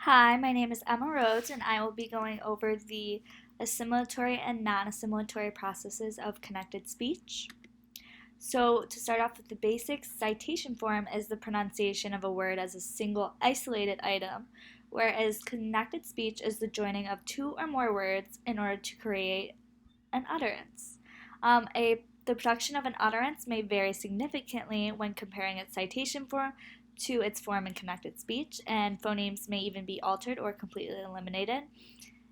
Hi, my name is Emma Rhodes, and I will be going over the assimilatory and non-assimilatory processes of connected speech. So, to start off with the basics, citation form is the pronunciation of a word as a single isolated item, whereas connected speech is the joining of two or more words in order to create an utterance. The production of an utterance may vary significantly when comparing its citation form to its form in connected speech, and phonemes may even be altered or completely eliminated.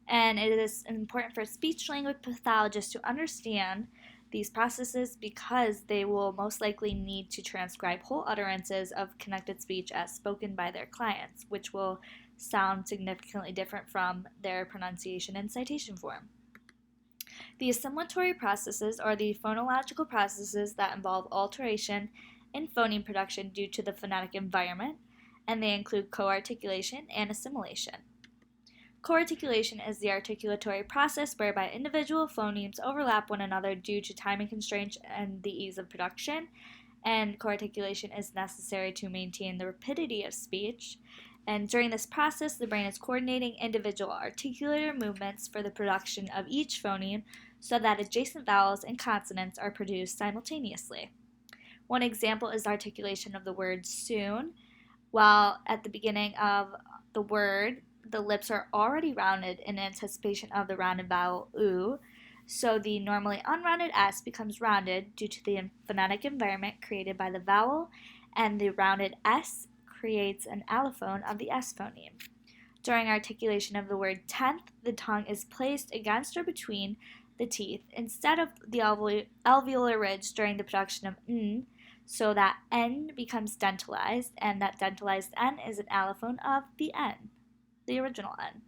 And it is important for speech language pathologists to understand these processes because they will most likely need to transcribe whole utterances of connected speech as spoken by their clients, which will sound significantly different from their pronunciation and citation form. The assimilatory processes are the phonological processes that involve alteration in phoneme production due to the phonetic environment, and they include co-articulation and assimilation. Co-articulation is the articulatory process whereby individual phonemes overlap one another due to timing constraints and the ease of production, and co-articulation is necessary to maintain the rapidity of speech. And during this process, the brain is coordinating individual articulator movements for the production of each phoneme so that adjacent vowels and consonants are produced simultaneously. One example is articulation of the word soon. While at the beginning of the word, the lips are already rounded in anticipation of the rounded vowel oo, so the normally unrounded S becomes rounded due to the phonetic environment created by the vowel, and the rounded S creates an allophone of the S phoneme. During articulation of the word tenth, the tongue is placed against or between the teeth instead of the alveolar ridge during the production of n, so that N becomes dentalized, and that dentalized N is an allophone of the N, the original N.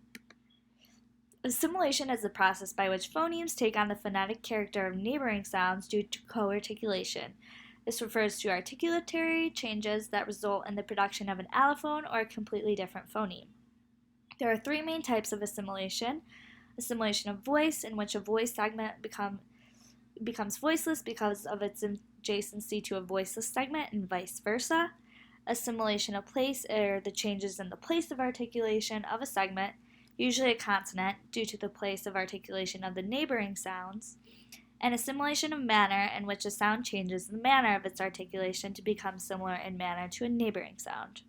Assimilation is the process by which phonemes take on the phonetic character of neighboring sounds due to co-articulation. This refers to articulatory changes that result in the production of an allophone or a completely different phoneme. There are three main types of assimilation. Assimilation of voice, in which a voice segment becomes voiceless because of its adjacency to a voiceless segment, and vice versa. Assimilation of place are the changes in the place of articulation of a segment, usually a consonant, due to the place of articulation of the neighboring sounds. And assimilation of manner, in which a sound changes the manner of its articulation to become similar in manner to a neighboring sound.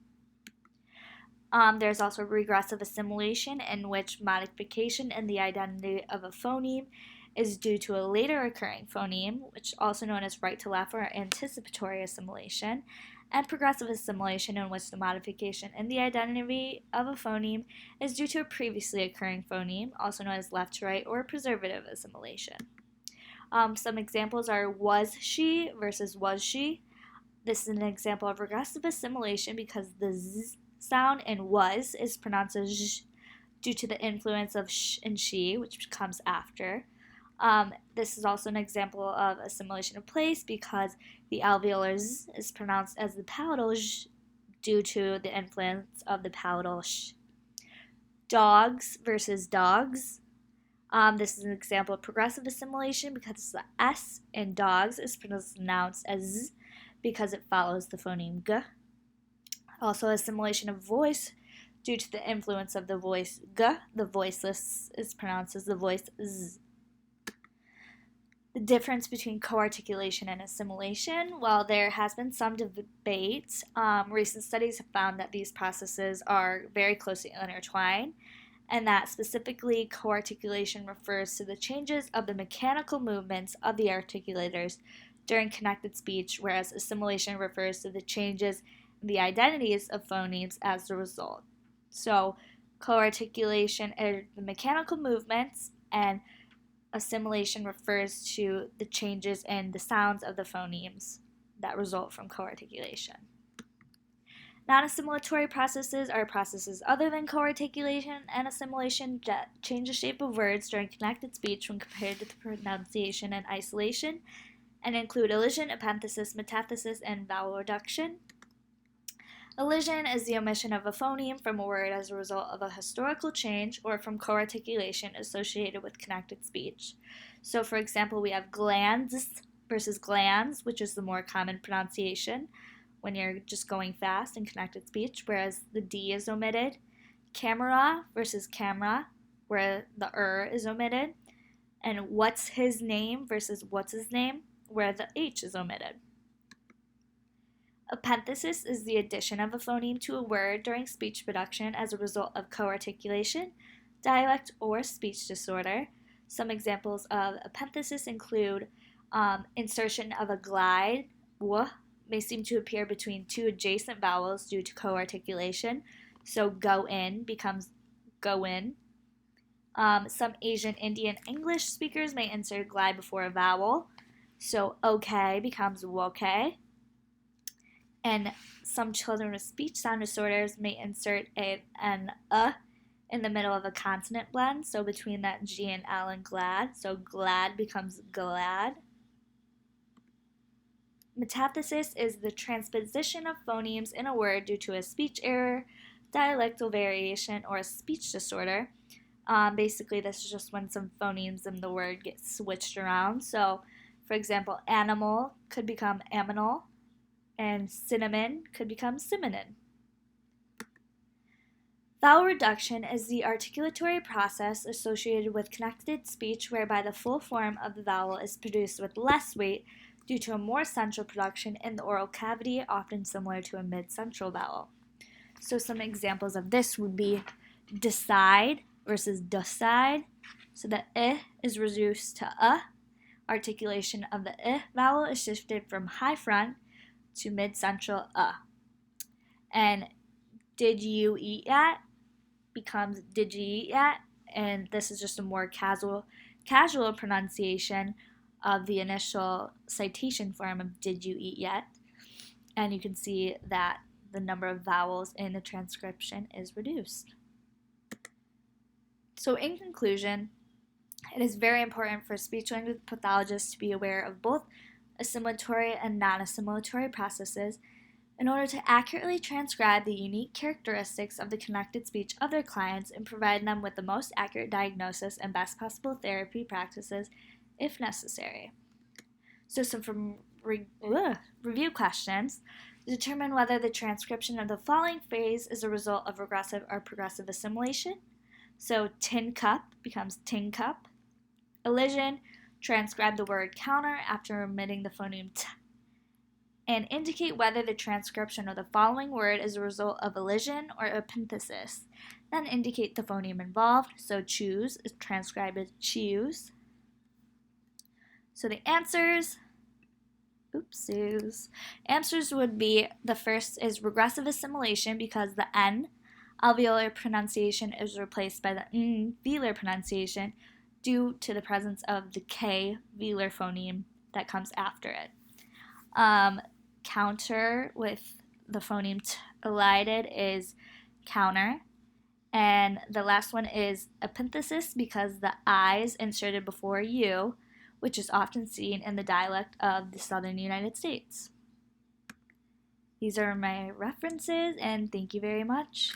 There's also regressive assimilation, in which modification in the identity of a phoneme is due to a later occurring phoneme, which is also known as right to left or anticipatory assimilation, and progressive assimilation, in which the modification in the identity of a phoneme is due to a previously occurring phoneme, also known as left to right or preservative assimilation. Some examples are was she versus was she. This is an example of regressive assimilation because the z sound in was is pronounced as zh due to the influence of sh and she, which comes after. This is also an example of assimilation of place because the alveolar z is pronounced as the palatal zh due to the influence of the palatal sh. Dogs versus dogs. This is an example of progressive assimilation because the S in dogs is pronounced as z because it follows the phoneme g. Also, assimilation of voice due to the influence of the voice g. The voiceless is pronounced as the voice z. The difference between co-articulation and assimilation, while there has been some debate, recent studies have found that these processes are very closely intertwined, and that specifically co-articulation refers to the changes of the mechanical movements of the articulators during connected speech, whereas assimilation refers to the changes in the identities of phonemes as a result. So co-articulation are the mechanical movements, and assimilation refers to the changes in the sounds of the phonemes that result from co-articulation. Non-assimilatory processes are processes other than co-articulation and assimilation that change the shape of words during connected speech when compared to the pronunciation and isolation, and include elision, epenthesis, metathesis, and vowel reduction. Elision is the omission of a phoneme from a word as a result of a historical change or from co-articulation associated with connected speech. So, for example, we have glands versus glands, which is the more common pronunciation when you're just going fast in connected speech, whereas the D is omitted. camera versus camera, where the is omitted, and what's his name versus what's his name, where the H is omitted. Epenthesis is the addition of a phoneme to a word during speech production as a result of co-articulation, dialect, or speech disorder. Some examples of epenthesis include insertion of a glide, w, may seem to appear between two adjacent vowels due to co-articulation. So go in becomes go in. Some Asian, Indian, English speakers may insert a glide before a vowel. So okay becomes woke. And some children with speech sound disorders may insert an in the middle of a consonant blend, so between that G and L and glad, so glad becomes glad. Metathesis is the transposition of phonemes in a word due to a speech error, dialectal variation, or a speech disorder. Basically, this is just when some phonemes in the word get switched around. So, for example, animal could become aminal, and cinnamon could become simonin. Vowel reduction is the articulatory process associated with connected speech whereby the full form of the vowel is produced with less weight due to a more central production in the oral cavity, often similar to a mid-central vowel. So some examples of this would be decide versus decide. So the is reduced to Articulation of the vowel is shifted from high front to mid-central And did you eat yet becomes did you eat yet, and this is just a more casual pronunciation of the initial citation form of did you eat yet, and you can see that the number of vowels in the transcription is reduced. So in conclusion, it is very important for speech-language pathologists to be aware of both assimilatory and non-assimilatory processes in order to accurately transcribe the unique characteristics of the connected speech of their clients and provide them with the most accurate diagnosis and best possible therapy practices if necessary. So some review questions. Determine whether the transcription of the following phrase is a result of regressive or progressive assimilation. So tin cup becomes tin cup. Elision, transcribe the word counter after omitting the phoneme t. And indicate whether the transcription of the following word is a result of elision or epenthesis. Then indicate the phoneme involved. So choose is transcribed as choose. So the answers would be, the first is regressive assimilation because the N alveolar pronunciation is replaced by the N velar pronunciation due to the presence of the K velar phoneme that comes after it. Counter with the phoneme t elided is counter. And the last one is epenthesis because the I's inserted before U, which is often seen in the dialect of the southern United States. These are my references, and thank you very much.